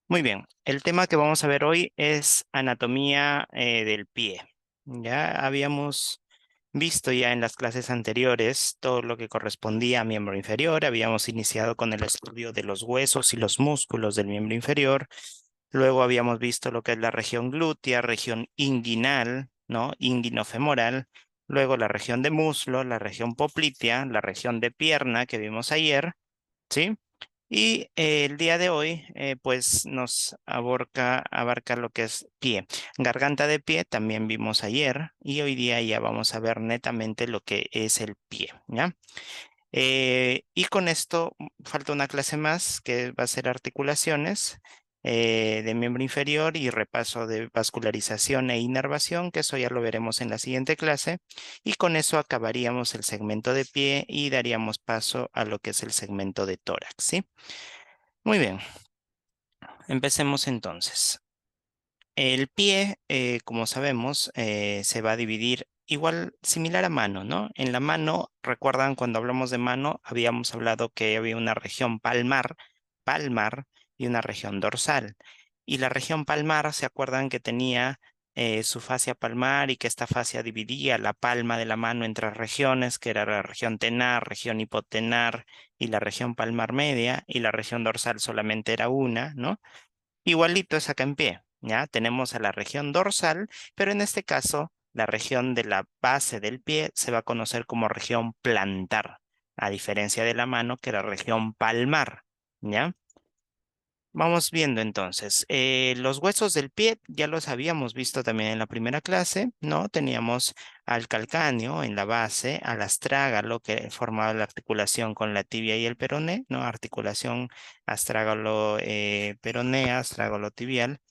Muy bien, el tema que vamos a ver hoy es anatomía del pie. Ya habíamos visto ya en las clases anteriores todo lo que correspondía a miembro inferior. Habíamos iniciado con el estudio de los huesos y los músculos del miembro inferior. Luego habíamos visto lo que es la región glútea, región inguinal, ¿no? Inguinofemoral. Luego la región de muslo, la región poplitea, la región de pierna que vimos ayer, ¿sí? Y el día de hoy, pues nos abarca lo que es pie. Garganta de pie también vimos ayer y hoy día ya vamos a ver netamente lo que es el pie, ¿ya? Y con esto falta una clase más que va a ser articulaciones de miembro inferior y repaso de vascularización e inervación, que eso ya lo veremos en la siguiente clase. Y con eso acabaríamos el segmento de pie y daríamos paso a lo que es el segmento de tórax, ¿sí? Muy bien, empecemos entonces. El pie, como sabemos, se va a dividir igual, similar a mano, ¿no? En la mano, recuerdan cuando hablamos de mano, habíamos hablado que había una región palmar y una región dorsal. Y la región palmar, ¿se acuerdan que tenía su fascia palmar y que esta fascia dividía la palma de la mano en tres regiones, que era la región tenar, región hipotenar y la región palmar media, y la región dorsal solamente era una, ¿no? Igualito es acá en pie, ¿ya? Tenemos a la región dorsal, pero en este caso, la región de la base del pie se va a conocer como región plantar, a diferencia de la mano, que era región palmar, ¿ya? Vamos viendo entonces. Los huesos del pie ya los habíamos visto también en la primera clase, ¿no? Teníamos al calcáneo en la base, al astrágalo que formaba la articulación con la tibia y el peroné, ¿no? Articulación astrágalo peroné, astrágalo tibial.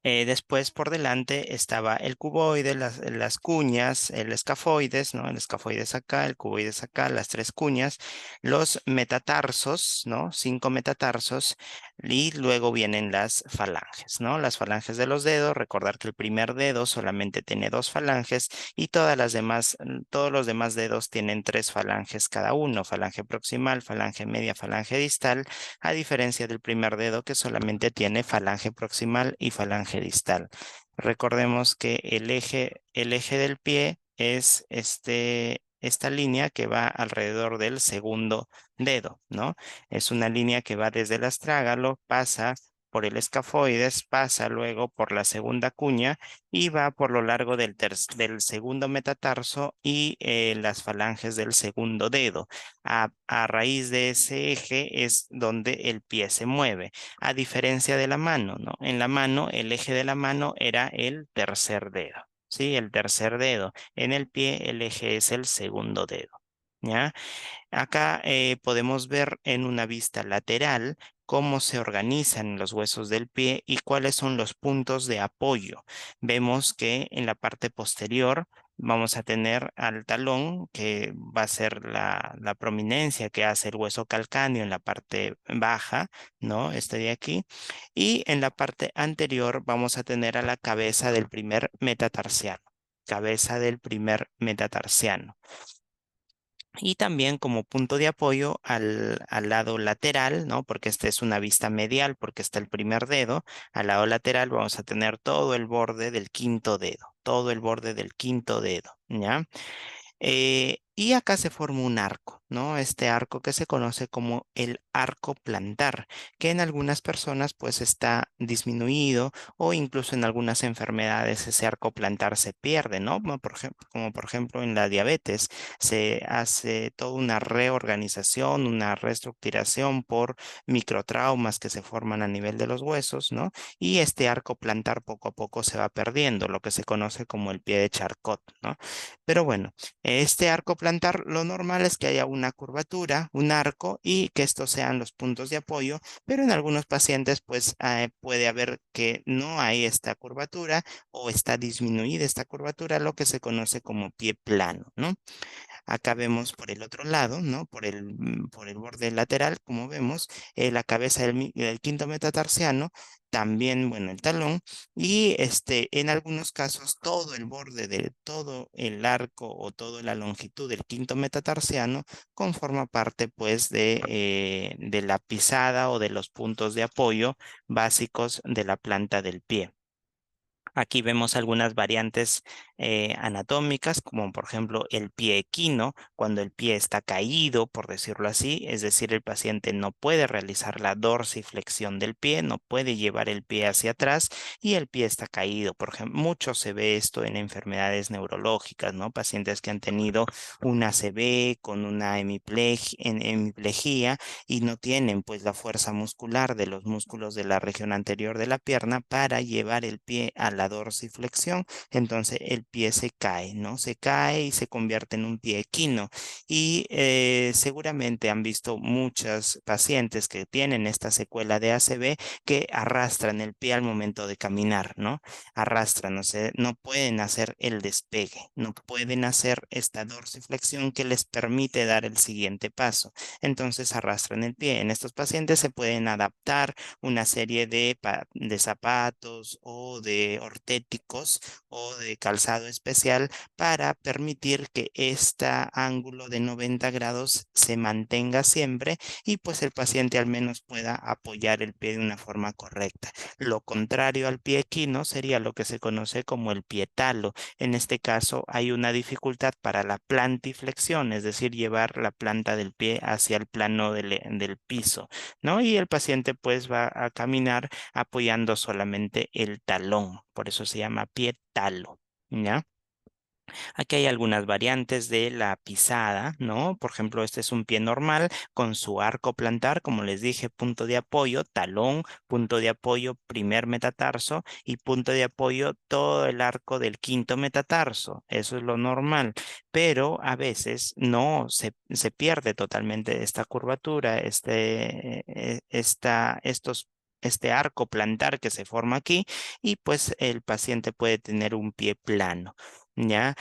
Después por delante estaba el cuboide, las cuñas, el escafoides, ¿no? El escafoides acá, el cuboides acá, las tres cuñas, los metatarsos, ¿no? Cinco metatarsos, y luego vienen las falanges, ¿no? Las falanges de los dedos, recordar que el primer dedo solamente tiene dos falanges y todos los demás dedos tienen tres falanges cada uno, falange proximal, falange media, falange distal, a diferencia del primer dedo que solamente tiene falange proximal y falange distal. Recordemos que el eje del pie es esta línea que va alrededor del segundo dedo, ¿no? Es una línea que va desde el astrágalo, pasa por el escafoides, pasa luego por la segunda cuña y va por lo largo del segundo metatarso y las falanges del segundo dedo. A raíz de ese eje es donde el pie se mueve, a diferencia de la mano, ¿no? En la mano, el eje de la mano era el tercer dedo, ¿sí? El tercer dedo. En el pie, el eje es el segundo dedo, ¿ya? Acá podemos ver en una vista lateral cómo se organizan los huesos del pie y cuáles son los puntos de apoyo. Vemos que en la parte posterior vamos a tener al talón, que va a ser la prominencia que hace el hueso calcáneo en la parte baja, ¿no? Este de aquí. Y en la parte anterior vamos a tener a la cabeza del primer metatarsiano. Cabeza del primer metatarsiano. Y también como punto de apoyo al lado lateral, ¿no? Porque esta es una vista medial, porque está el primer dedo. Al lado lateral vamos a tener todo el borde del quinto dedo, todo el borde del quinto dedo, ¿ya? Y acá se forma un arco, ¿no? Este arco que se conoce como el arco plantar, que en algunas personas pues está disminuido o incluso en algunas enfermedades ese arco plantar se pierde, ¿no? Como por ejemplo en la diabetes se hace toda una reorganización, una reestructuración por microtraumas que se forman a nivel de los huesos, ¿no? Y este arco plantar poco a poco se va perdiendo, lo que se conoce como el pie de Charcot, ¿no? Pero bueno. Este arco plantar, lo normal es que haya una curvatura, un arco y que estos sean los puntos de apoyo, pero en algunos pacientes pues puede haber que no hay esta curvatura o está disminuida esta curvatura, lo que se conoce como pie plano, ¿no? Acá vemos por el otro lado, ¿no? Por el borde lateral, como vemos, la cabeza del quinto metatarsiano también, bueno, el talón, y en algunos casos todo el borde de todo el arco o toda la longitud del quinto metatarsiano conforma parte pues de la pisada o de los puntos de apoyo básicos de la planta del pie. Aquí vemos algunas variantes anatómicas, como por ejemplo el pie equino, cuando el pie está caído, por decirlo así, es decir, el paciente no puede realizar la dorsiflexión del pie, no puede llevar el pie hacia atrás y el pie está caído. Por ejemplo, mucho se ve esto en enfermedades neurológicas, ¿no? Pacientes que han tenido una ACV con una hemiplegia y no tienen pues la fuerza muscular de los músculos de la región anterior de la pierna para llevar el pie a la dorsiflexión, entonces el pie se cae, ¿no? Se cae y se convierte en un pie equino. Y seguramente han visto muchas pacientes que tienen esta secuela de ACV que arrastran el pie al momento de caminar, ¿no? Arrastran, o sea, no pueden hacer el despegue, no pueden hacer esta dorsiflexión que les permite dar el siguiente paso, entonces arrastran el pie. En estos pacientes se pueden adaptar una serie de zapatos o de ortéticos o de calzado especial para permitir que este ángulo de 90 grados se mantenga siempre y pues el paciente al menos pueda apoyar el pie de una forma correcta. Lo contrario al pie equino sería lo que se conoce como el pie talo. En este caso hay una dificultad para la plantiflexión, es decir, llevar la planta del pie hacia el plano del piso, ¿no? Y el paciente pues va a caminar apoyando solamente el talón, por eso se llama pie talo, ¿ya? Aquí hay algunas variantes de la pisada, ¿no? Por ejemplo, este es un pie normal con su arco plantar, como les dije, punto de apoyo, talón, punto de apoyo, primer metatarso y punto de apoyo todo el arco del quinto metatarso. Eso es lo normal, pero a veces no se pierde totalmente esta curvatura, este arco plantar que se forma aquí y pues el paciente puede tener un pie plano. ¿Ya?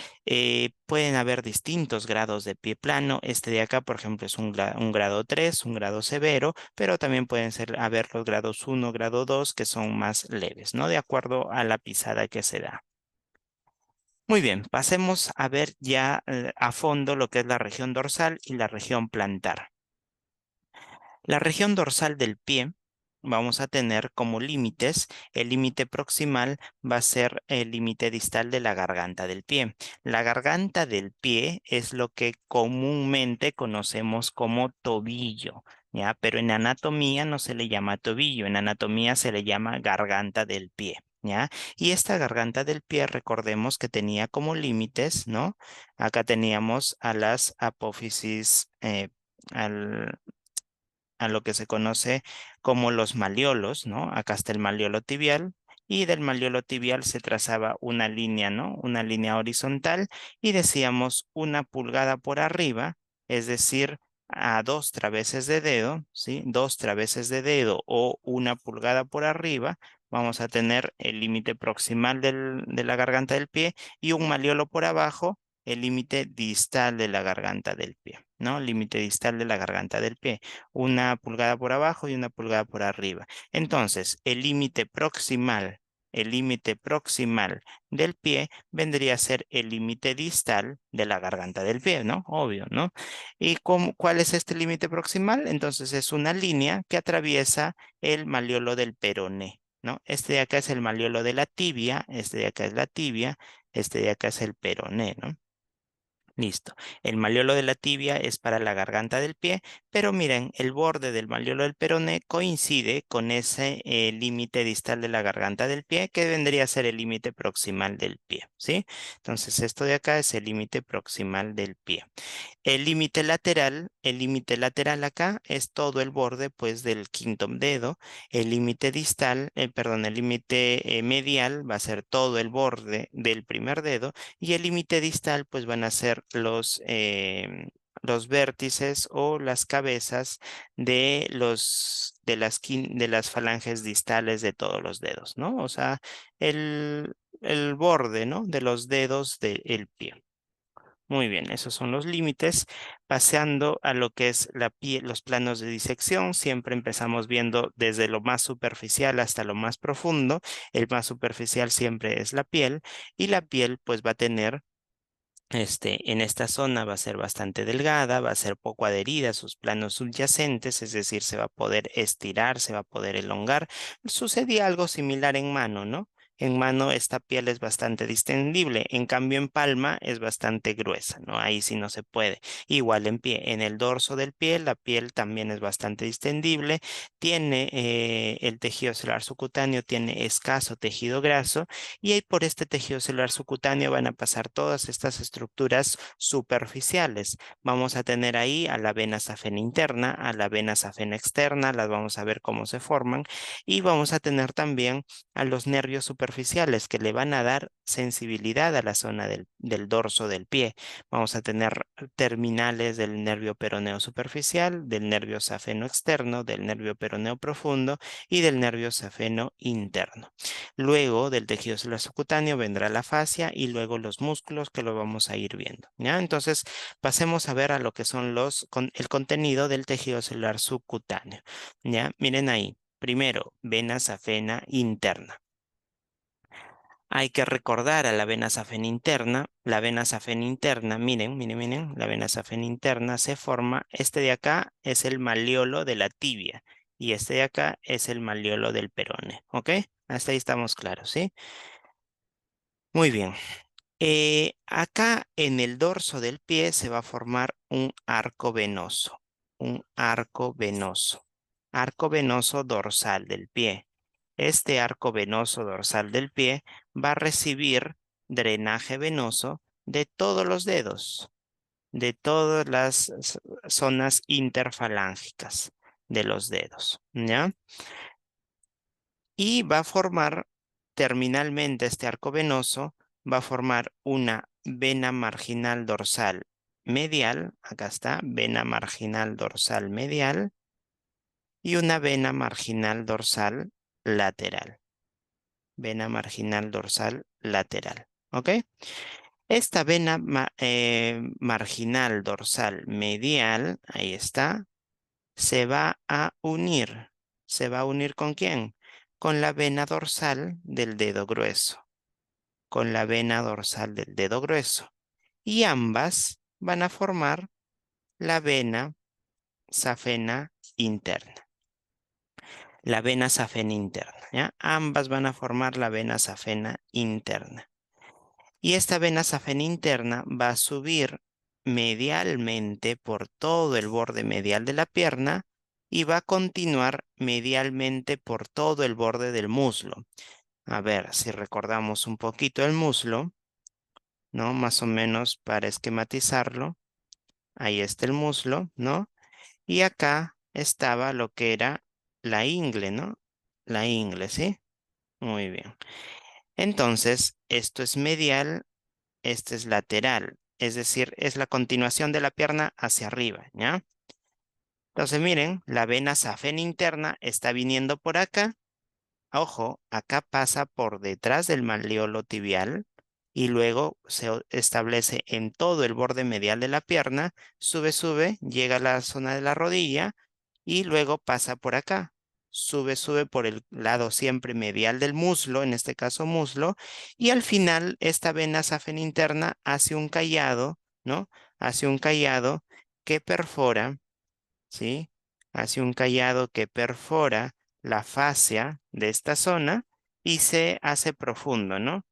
Pueden haber distintos grados de pie plano. Este de acá, por ejemplo, es un grado 3, un grado severo, pero también pueden haber los grados 1, grado 2, que son más leves, ¿no? De acuerdo a la pisada que se da. Muy bien, pasemos a ver ya a fondo lo que es la región dorsal y la región plantar. La región dorsal del pie vamos a tener como límites, el límite proximal va a ser el límite distal de la garganta del pie. La garganta del pie es lo que comúnmente conocemos como tobillo, ¿ya? Pero en anatomía no se le llama tobillo, en anatomía se le llama garganta del pie. ¿Ya? Y esta garganta del pie, recordemos que tenía como límites, ¿no? Acá teníamos a las apófisis, al, a lo que se conoce como los maliolos, ¿no? Acá está el maliolo tibial y del maliolo tibial se trazaba una línea, ¿no? Una línea horizontal y decíamos 1 pulgada por arriba, es decir, a 2 traveses de dedo, ¿sí? 2 traveses de dedo o 1 pulgada por arriba, vamos a tener el límite proximal de la garganta del pie y un maliolo por abajo, el límite distal de la garganta del pie, ¿no? Límite distal de la garganta del pie. 1 pulgada por abajo y 1 pulgada por arriba. Entonces, el límite proximal del pie vendría a ser el límite distal de la garganta del pie, ¿no? Obvio, ¿no? ¿Y cuál es este límite proximal? Entonces, es una línea que atraviesa el maliolo del peroné, ¿no? Este de acá es el maliolo de la tibia, este de acá es la tibia, este de acá es el peroné, ¿no? Listo. El maliolo de la tibia es para la garganta del pie, pero miren, el borde del maliolo del peroné coincide con ese límite distal de la garganta del pie, que vendría a ser el límite proximal del pie, ¿sí? Entonces, esto de acá es el límite proximal del pie. El límite lateral acá es todo el borde pues del quinto dedo. El límite distal, perdón, el límite medial va a ser todo el borde del primer dedo y el límite distal pues van a ser los vértices o las cabezas de las falanges distales de todos los dedos, ¿no? O sea, el borde, ¿no? De los dedos del pie. Muy bien, esos son los límites. Pasando a lo que es la piel, los planos de disección, siempre empezamos viendo desde lo más superficial hasta lo más profundo. El más superficial siempre es la piel y la piel pues va a tener en esta zona va a ser bastante delgada, va a ser poco adherida a sus planos subyacentes, es decir, se va a poder estirar, se va a poder elongar. Sucedía algo similar en mano, ¿no? En mano esta piel es bastante distendible, en cambio en palma es bastante gruesa, ¿no? Ahí sí no se puede. Igual en pie, en el dorso del pie, la piel también es bastante distendible, tiene el tejido celular subcutáneo, tiene escaso tejido graso y ahí por este tejido celular subcutáneo van a pasar todas estas estructuras superficiales. Vamos a tener ahí a la vena safena interna, a la vena safena externa, las vamos a ver cómo se forman y vamos a tener también a los nervios superficiales que le van a dar sensibilidad a la zona del dorso del pie. Vamos a tener terminales del nervio peroneo superficial, del nervio safeno externo, del nervio peroneo profundo y del nervio safeno interno. Luego del tejido celular subcutáneo vendrá la fascia y luego los músculos que lo vamos a ir viendo, ¿ya? Entonces, pasemos a ver a lo que son el contenido del tejido celular subcutáneo, ¿ya? Miren ahí. Primero, vena safena interna. Hay que recordar a la vena safena interna. La vena safena interna, miren, la vena safena interna se forma. Este de acá es el maleolo de la tibia y este de acá es el maleolo del perone, ¿ok? Hasta ahí estamos claros, ¿sí? Muy bien. Acá en el dorso del pie se va a formar un arco venoso, arco venoso dorsal del pie. Este arco venoso dorsal del pie va a recibir drenaje venoso de todos los dedos, de todas las zonas interfalángicas de los dedos, ¿ya? Y va a formar terminalmente este arco venoso, va a formar una vena marginal dorsal medial, acá está, vena marginal dorsal medial y una vena marginal dorsal lateral, vena marginal dorsal lateral, ¿ok? Esta vena marginal dorsal medial, ahí está, se va a unir. ¿Se va a unir con quién? Con la vena dorsal del dedo grueso. Con la vena dorsal del dedo grueso. Y ambas van a formar la vena safena interna. La vena safena interna, ¿ya? Ambas van a formar la vena safena interna. Y esta vena safena interna va a subir medialmente por todo el borde medial de la pierna y va a continuar medialmente por todo el borde del muslo. A ver, si recordamos un poquito el muslo, ¿no? Más o menos para esquematizarlo. Ahí está el muslo, ¿no? Y acá estaba lo que era la ingle, ¿no? La ingle, ¿sí? Muy bien. Entonces, esto es medial. Este es lateral, es decir, es la continuación de la pierna hacia arriba, ¿ya? Entonces, miren, la vena safena interna está viniendo por acá. Ojo, acá pasa por detrás del malleolo tibial y luego se establece en todo el borde medial de la pierna, sube, llega a la zona de la rodilla y luego pasa por acá. Sube por el lado siempre medial del muslo, en este caso muslo, y al final esta vena safena interna hace un callado, ¿no? Hace un callado que perfora, ¿sí? Hace un callado que perfora la fascia de esta zona y se hace profundo, ¿no?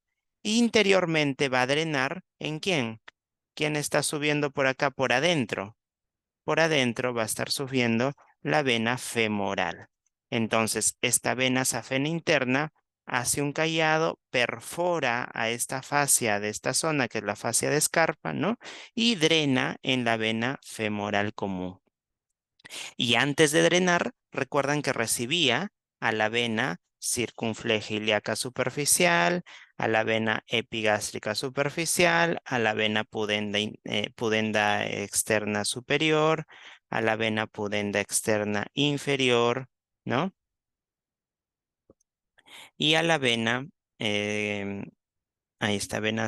Interiormente va a drenar ¿en quién? ¿Quién está subiendo por acá por adentro? Por adentro va a estar subiendo la vena femoral. Entonces, esta vena safena interna hace un callado, perfora a esta fascia de esta zona, que es la fascia de escarpa, ¿no? Y drena en la vena femoral común. Y antes de drenar, recuerdan que recibía a la vena circunflejo-ilíaca superficial, a la vena epigástrica superficial, a la vena pudenda externa superior, a la vena pudenda externa inferior, ¿no? Y a la vena, em, ahí está, vena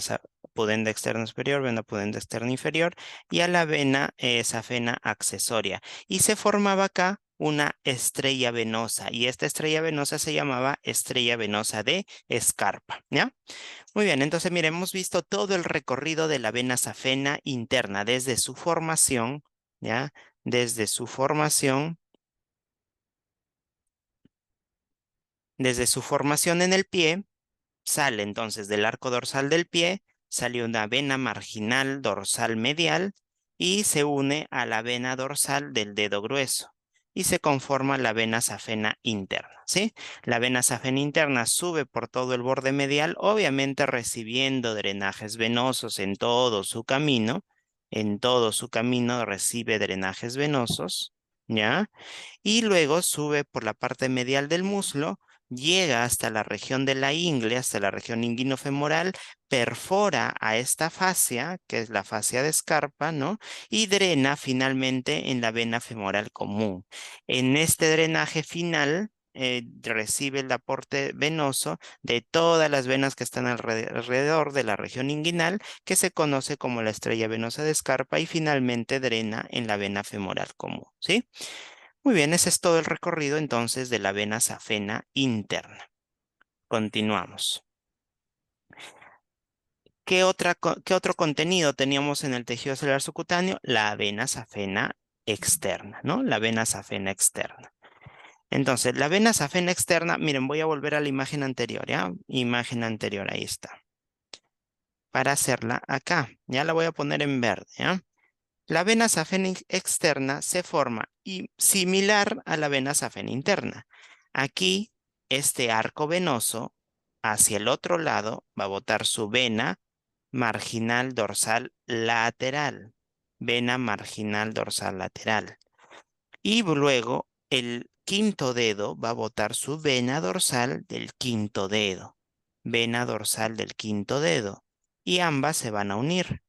pudenda externa superior, vena pudenda externa inferior, y a la vena safena accesoria. Y se formaba acá una estrella venosa, y esta estrella venosa se llamaba estrella venosa de Scarpa, ¿ya? Muy bien, entonces mire, hemos visto todo el recorrido de la vena safena interna, desde su formación, ¿ya? Desde su formación en el pie, sale entonces del arco dorsal del pie, sale una vena marginal dorsal medial y se une a la vena dorsal del dedo grueso y se conforma la vena safena interna, ¿sí? La vena safena interna sube por todo el borde medial, obviamente recibiendo drenajes venosos en todo su camino recibe drenajes venosos, ¿ya? Y luego sube por la parte medial del muslo, llega hasta la región de la ingle, hasta la región inguinofemoral, perfora a esta fascia, que es la fascia de Scarpa, ¿no? Y drena finalmente en la vena femoral común. En este drenaje final, recibe el aporte venoso de todas las venas que están alrededor de la región inguinal, que se conoce como la estrella venosa de Scarpa, y finalmente drena en la vena femoral común, ¿sí? Muy bien, ese es todo el recorrido entonces de la vena safena interna. Continuamos. ¿Qué otro contenido teníamos en el tejido celular subcutáneo? La vena safena externa, ¿no? La vena safena externa. Entonces, la vena safena externa, miren, voy a volver a la imagen anterior, ¿ya? Imagen anterior, ahí está. Para hacerla acá, ya la voy a poner en verde, ¿ya? La vena safena externa se forma y similar a la vena safena interna. Aquí, este arco venoso hacia el otro lado va a botar su vena marginal dorsal lateral. Vena marginal dorsal lateral. Y luego el quinto dedo va a botar su vena dorsal del quinto dedo. Vena dorsal del quinto dedo. Y ambas se van a unir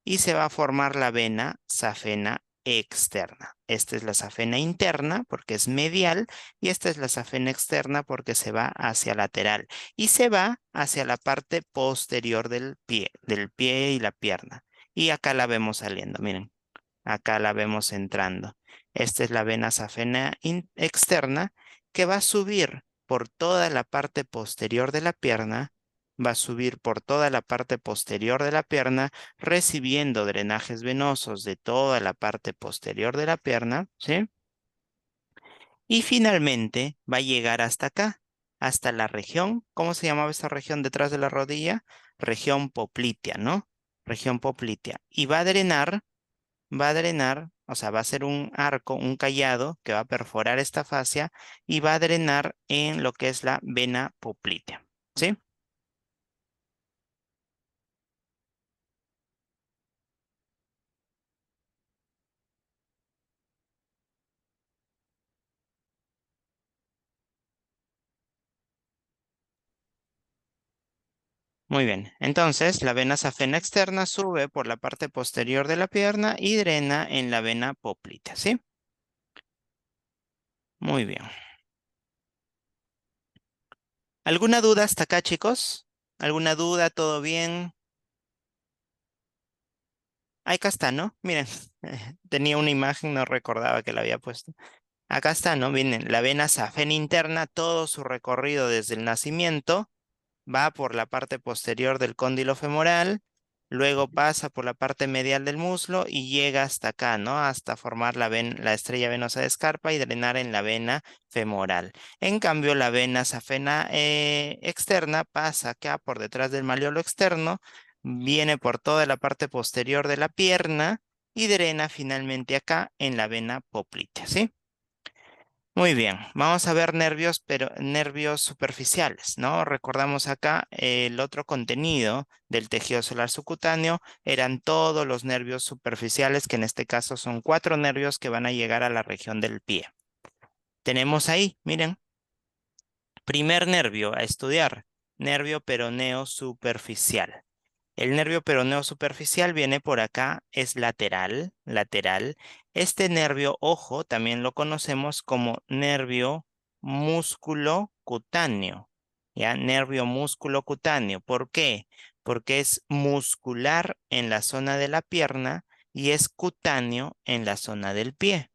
y se va a formar la vena safena externa. Esta es la safena interna porque es medial y esta es la safena externa porque se va hacia lateral y se va hacia la parte posterior del pie y la pierna. Y acá la vemos saliendo, miren, acá la vemos entrando. Esta es la vena safena externa que va a subir por toda la parte posterior de la pierna, va a subir por toda la parte posterior de la pierna, recibiendo drenajes venosos de toda la parte posterior de la pierna, ¿sí? Y finalmente va a llegar hasta acá, hasta la región, ¿cómo se llamaba esta región detrás de la rodilla? Región poplitea, ¿no? Región poplitea. Y va a drenar, o sea, va a ser un arco, un callado que va a perforar esta fascia y va a drenar en lo que es la vena poplitea, ¿sí? Muy bien. Entonces, la vena safena externa sube por la parte posterior de la pierna y drena en la vena poplitea, ¿sí? Muy bien. ¿Alguna duda hasta acá, chicos? ¿Alguna duda? ¿Todo bien? Acá está, ¿no? Miren, tenía una imagen, no recordaba que la había puesto. Acá está, ¿no? Miren, la vena safena interna, todo su recorrido desde el nacimiento va por la parte posterior del cóndilo femoral, luego pasa por la parte medial del muslo y llega hasta acá, ¿no? Hasta formar la estrella venosa de Scarpa y drenar en la vena femoral. En cambio, la vena safena externa pasa acá por detrás del malleolo externo, viene por toda la parte posterior de la pierna y drena finalmente acá en la vena poplitea, ¿sí? Muy bien, vamos a ver nervios, pero nervios superficiales, ¿no? Recordamos acá el otro contenido del tejido solar subcutáneo eran todos los nervios superficiales, que en este caso son 4 nervios que van a llegar a la región del pie. Tenemos ahí, miren, primer nervio a estudiar, nervio peroneo superficial. El nervio peroneo superficial viene por acá, es lateral, lateral. Este nervio, ojo, también lo conocemos como nervio músculo cutáneo. ¿Ya? Nervio músculo cutáneo. ¿Por qué? porque es muscular en la zona de la pierna y es cutáneo en la zona del pie.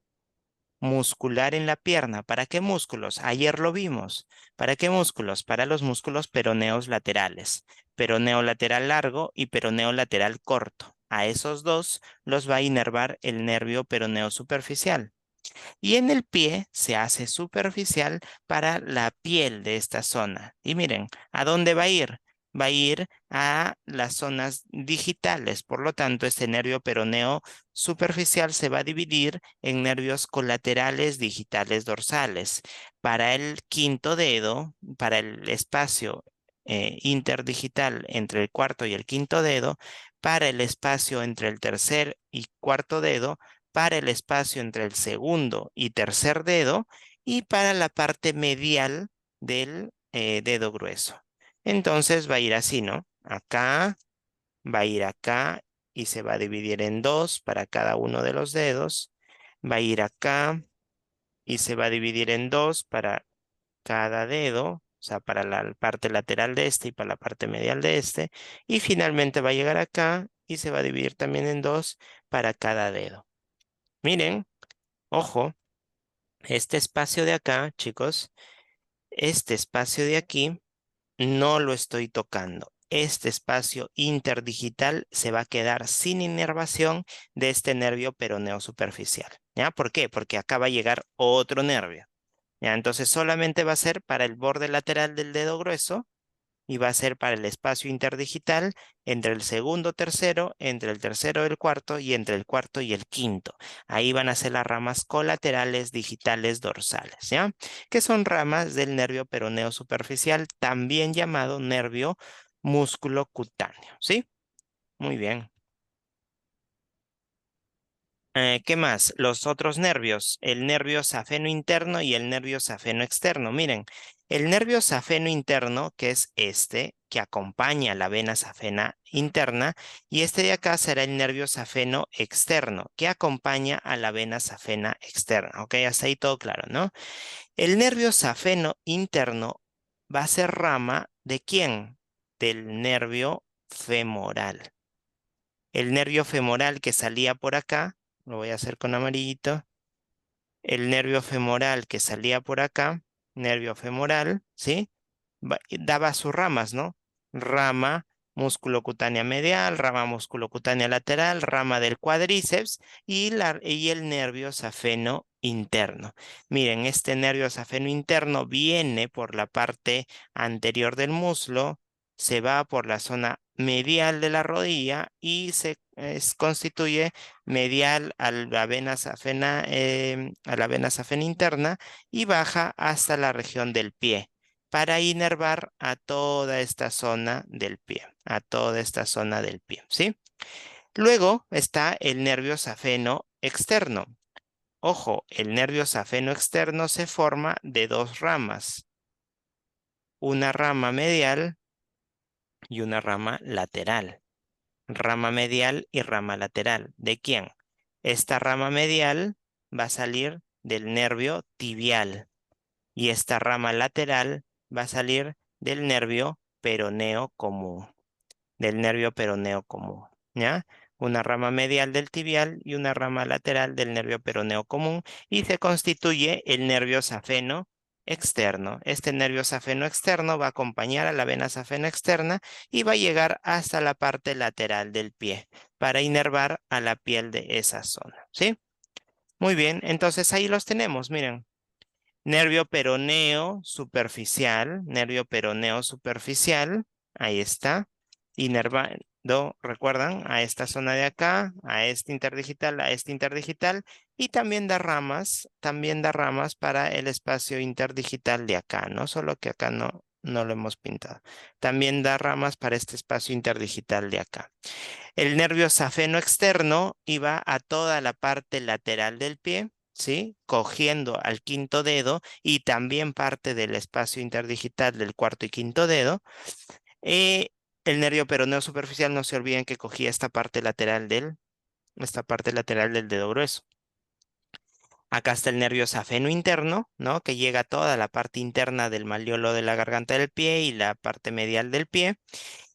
Muscular en la pierna. ¿Para qué músculos? Ayer lo vimos. ¿Para qué músculos? Para los músculos peroneos laterales. Peroneo lateral largo y peroneo lateral corto. A esos dos los va a inervar el nervio peroneo superficial. Y en el pie se hace superficial para la piel de esta zona. Y miren, ¿a dónde va a ir? Va a ir a las zonas digitales. Por lo tanto, este nervio peroneo superficial se va a dividir en nervios colaterales digitales dorsales. Para el quinto dedo, para el espacio interdigital entre el cuarto y el quinto dedo, para el espacio entre el tercer y cuarto dedo, para el espacio entre el segundo y tercer dedo y para la parte medial del dedo grueso. Entonces va a ir así, ¿no? Acá, va a ir acá y se va a dividir en dos para cada uno de los dedos. Va a ir acá y se va a dividir en dos para cada dedo, o sea, para la parte lateral de este y para la parte medial de este. Y finalmente va a llegar acá y se va a dividir también en dos para cada dedo. Miren, ojo. Este espacio de acá, chicos, este espacio de aquí no lo estoy tocando. Este espacio interdigital se va a quedar sin inervación de este nervio peroneo superficial. ¿Ya? ¿Por qué? Porque acá va a llegar otro nervio. ¿Ya? Entonces solamente va a ser para el borde lateral del dedo grueso y va a ser para el espacio interdigital entre el segundo tercero, entre el tercero y el cuarto y entre el cuarto y el quinto. Ahí van a ser las ramas colaterales digitales dorsales, ¿ya? Que son ramas del nervio peroneo superficial, también llamado nervio músculo cutáneo, ¿sí? Muy bien. ¿Qué más? Los otros nervios, el nervio safeno interno y el nervio safeno externo. Miren, el nervio safeno interno, que es este, que acompaña la vena safena interna, y este de acá será el nervio safeno externo, que acompaña a la vena safena externa. ¿Ok? Hasta ahí todo claro, ¿no? El nervio safeno interno va a ser rama ¿de quién? Del nervio femoral. El nervio femoral que salía por acá, lo voy a hacer con amarillito, el nervio femoral que salía por acá, nervio femoral, ¿sí? Daba sus ramas, ¿no? Rama musculocutánea medial, rama musculocutánea lateral, rama del cuádriceps y el nervio safeno interno. Miren, este nervio safeno interno viene por la parte anterior del muslo, se va por la zona medial de la rodilla y constituye medial a la vena safena interna y baja hasta la región del pie para inervar a toda esta zona del pie, a toda esta zona del pie, ¿sí? Luego está el nervio safeno externo. Ojo, el nervio safeno externo se forma de dos ramas, una rama medial y una rama lateral. Rama medial y rama lateral. ¿De quién? Esta rama medial va a salir del nervio tibial y esta rama lateral va a salir del nervio peroneo común, del nervio peroneo común, ¿ya? Una rama medial del tibial y una rama lateral del nervio peroneo común y se constituye el nervio safeno externo. Este nervio safeno externo va a acompañar a la vena safena externa y va a llegar hasta la parte lateral del pie para inervar a la piel de esa zona, ¿sí? Muy bien, entonces ahí los tenemos, miren. Nervio peroneo superficial, ahí está, inervando, recuerdan, a esta zona de acá, a este interdigital, y también da ramas para el espacio interdigital de acá, ¿no? Solo que acá no lo hemos pintado. También da ramas para este espacio interdigital de acá. El nervio safeno externo iba a toda la parte lateral del pie, ¿sí? Cogiendo al quinto dedo y también parte del espacio interdigital del cuarto y quinto dedo. Eh, el nervio peroneo superficial, no se olviden que cogía esta parte lateral del dedo grueso. Acá está el nervio safeno interno, ¿no? Que llega a toda la parte interna del malleolo de la garganta del pie y la parte medial del pie.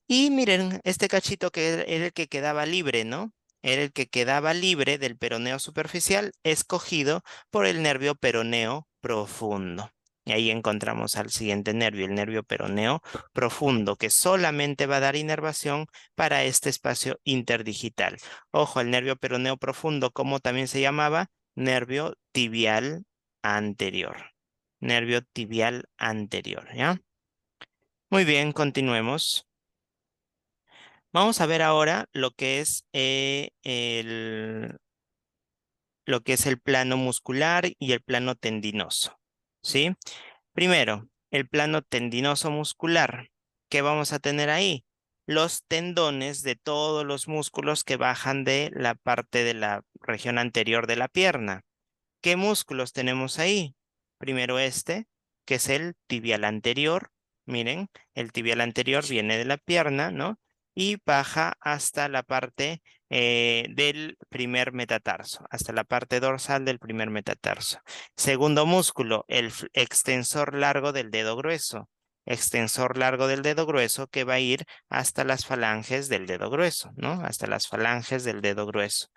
Y miren, este cachito que era el que quedaba libre, ¿no? Era el que quedaba libre del peroneo superficial, escogido por el nervio peroneo profundo. Y ahí encontramos al siguiente nervio, el nervio peroneo profundo, que solamente va a dar inervación para este espacio interdigital. Ojo, el nervio peroneo profundo, ¿cómo también se llamaba? Nervio tibial anterior. Nervio tibial anterior, ¿ya? Muy bien, continuemos. Vamos a ver ahora lo que es el plano muscular y el plano tendinoso, ¿sí? Primero, el plano tendinoso muscular. ¿Qué vamos a tener ahí? Los tendones de todos los músculos que bajan de la parte de la región anterior de la pierna. ¿Qué músculos tenemos ahí? Primero este, que es el tibial anterior. Miren, el tibial anterior viene de la pierna, ¿no? Y baja hasta la parte del primer metatarso, hasta la parte dorsal del primer metatarso. Segundo músculo, el extensor largo del dedo grueso. Extensor largo del dedo grueso que va a ir hasta las falanges del dedo grueso, ¿no? Hasta las falanges del dedo grueso.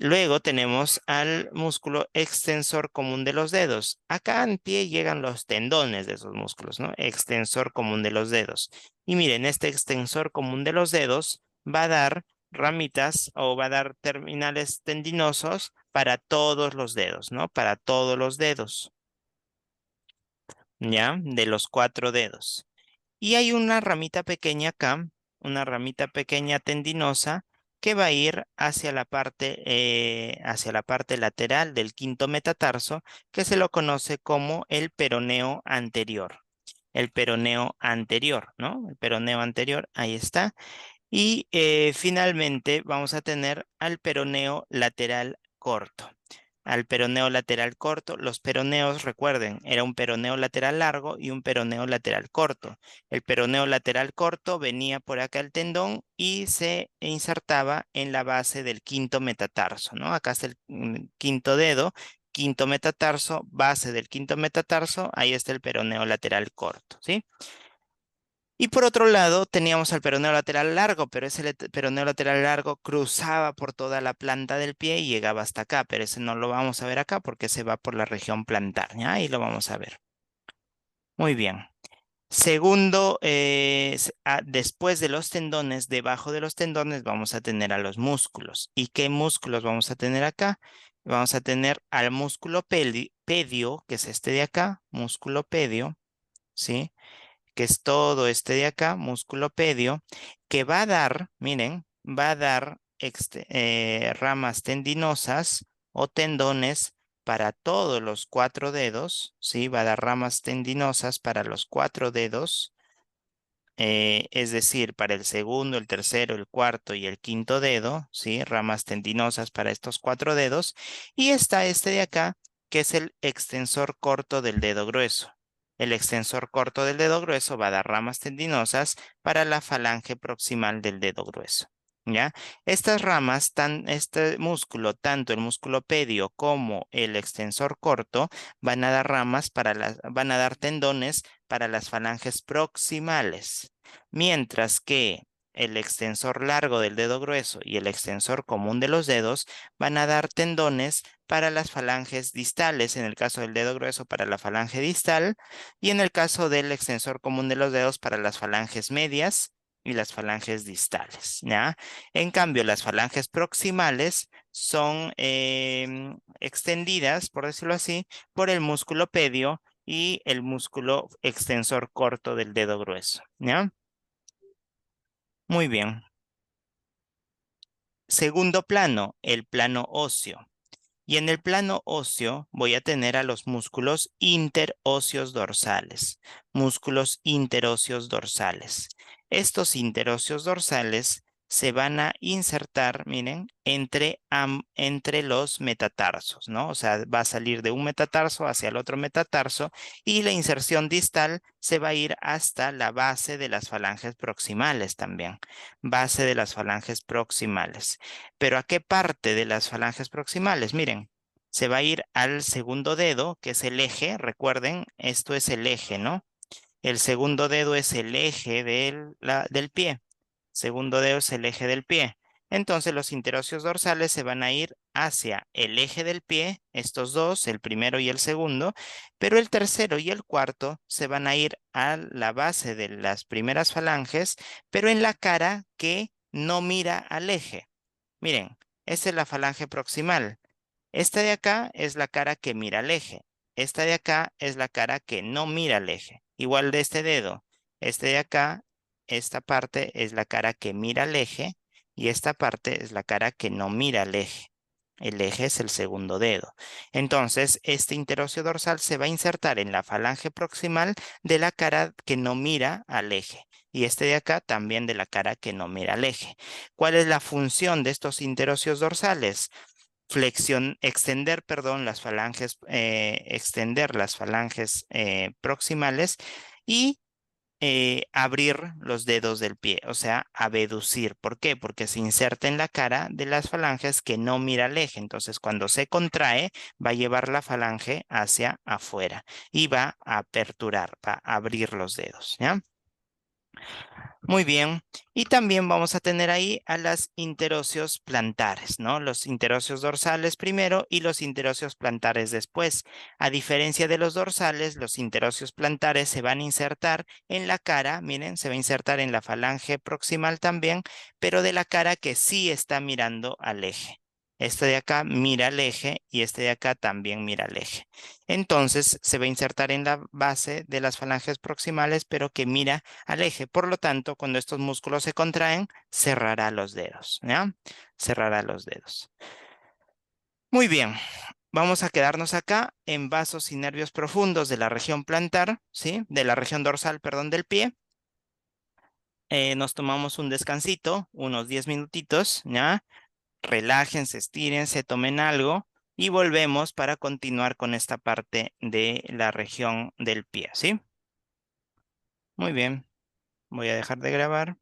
Luego tenemos al músculo extensor común de los dedos. Acá en pie llegan los tendones de esos músculos, ¿no? Extensor común de los dedos. Y miren, este extensor común de los dedos va a dar ramitas o va a dar terminales tendinosos para todos los dedos, ¿no? Para todos los dedos, ¿ya? De los 4 dedos. Y hay una ramita pequeña acá, una ramita pequeña tendinosa que va a ir hacia la parte lateral del quinto metatarso, que se lo conoce como el peroneo anterior. El peroneo anterior, ¿no? El peroneo anterior, ahí está. Y finalmente vamos a tener al peroneo lateral corto. Al peroneo lateral corto, los peroneos, recuerden, era un peroneo lateral largo y un peroneo lateral corto. El peroneo lateral corto venía por acá el tendón y se insertaba en la base del quinto metatarso, ¿no? Acá está el quinto dedo, quinto metatarso, base del quinto metatarso, ahí está el peroneo lateral corto, ¿sí? Y por otro lado, teníamos al peroneo lateral largo, pero ese peroneo lateral largo cruzaba por toda la planta del pie y llegaba hasta acá, pero ese no lo vamos a ver acá porque se va por la región plantar, ¿ya? Ahí lo vamos a ver. Muy bien. Segundo, después de los tendones, debajo de los tendones vamos a tener a los músculos. ¿Y qué músculos vamos a tener acá? Vamos a tener al músculo pedio, que es este de acá, músculo pedio, ¿sí? Que es todo este de acá, músculo pedio, que va a dar, miren, va a dar ramas tendinosas o tendones para todos los 4 dedos, ¿sí? Va a dar ramas tendinosas para los 4 dedos, es decir, para el segundo, el tercero, el cuarto y el quinto dedo, ¿sí? Ramas tendinosas para estos 4 dedos. Y está este de acá, que es el extensor corto del dedo grueso. El extensor corto del dedo grueso va a dar ramas tendinosas para la falange proximal del dedo grueso. ¿Ya? Estas ramas, este músculo, tanto el músculo pedio como el extensor corto, van a dar ramas van a dar tendones para las falanges proximales, mientras que el extensor largo del dedo grueso y el extensor común de los dedos van a dar tendones para las falanges distales, en el caso del dedo grueso para la falange distal y en el caso del extensor común de los dedos para las falanges medias y las falanges distales, ¿ya? En cambio, las falanges proximales son extendidas, por decirlo así, por el músculo pedio y el músculo extensor corto del dedo grueso, ¿ya? Muy bien. Segundo plano, el plano óseo. Y en el plano óseo voy a tener a los músculos interóseos dorsales. Músculos interóseos dorsales. Estos interóseos dorsales se van a insertar, miren, entre los metatarsos, ¿no? O sea, va a salir de un metatarso hacia el otro metatarso y la inserción distal se va a ir hasta la base de las falanges proximales también. Base de las falanges proximales. ¿Pero a qué parte de las falanges proximales? Miren, se va a ir al segundo dedo, que es el eje. Recuerden, esto es el eje, ¿no? El segundo dedo es el eje del pie. segundo dedo es el eje del pie. Entonces los interocios dorsales se van a ir hacia el eje del pie, estos dos, el primero y el segundo, pero el tercero y el cuarto se van a ir a la base de las primeras falanges, pero en la cara que no mira al eje. Miren, esta es la falange proximal. Esta de acá es la cara que mira al eje. Esta de acá es la cara que no mira al eje. Igual de este dedo. Este de acá, esta parte es la cara que mira al eje y esta parte es la cara que no mira al eje. El eje es el segundo dedo. Entonces, este interocio dorsal se va a insertar en la falange proximal de la cara que no mira al eje. Y este de acá también de la cara que no mira al eje. ¿Cuál es la función de estos interocios dorsales? Extender, perdón, las falanges, extender las falanges proximales y abrir los dedos del pie, o sea, abducir. ¿Por qué? Porque se inserta en la cara de las falanges que no mira al eje. Entonces, cuando se contrae, va a llevar la falange hacia afuera y va a aperturar, va a abrir los dedos, ¿ya? Muy bien. Y también vamos a tener ahí a las interocios plantares, ¿no? Los interocios dorsales primero y los interocios plantares después. A diferencia de los dorsales, los interocios plantares se van a insertar en la cara, miren, se va a insertar en la falange proximal también, pero de la cara que sí está mirando al eje. Este de acá mira al eje y este de acá también mira al eje. Entonces se va a insertar en la base de las falanges proximales, pero que mira al eje. Por lo tanto, cuando estos músculos se contraen, cerrará los dedos, ¿ya? Cerrará los dedos. Muy bien. Vamos a quedarnos acá en vasos y nervios profundos de la región plantar, ¿sí? De la región dorsal, perdón, del pie. Nos tomamos un descansito, unos 10 minutitos, ¿ya? Relájense, estírense, tomen algo y volvemos para continuar con esta parte de la región del pie, ¿sí? Muy bien. Voy a dejar de grabar.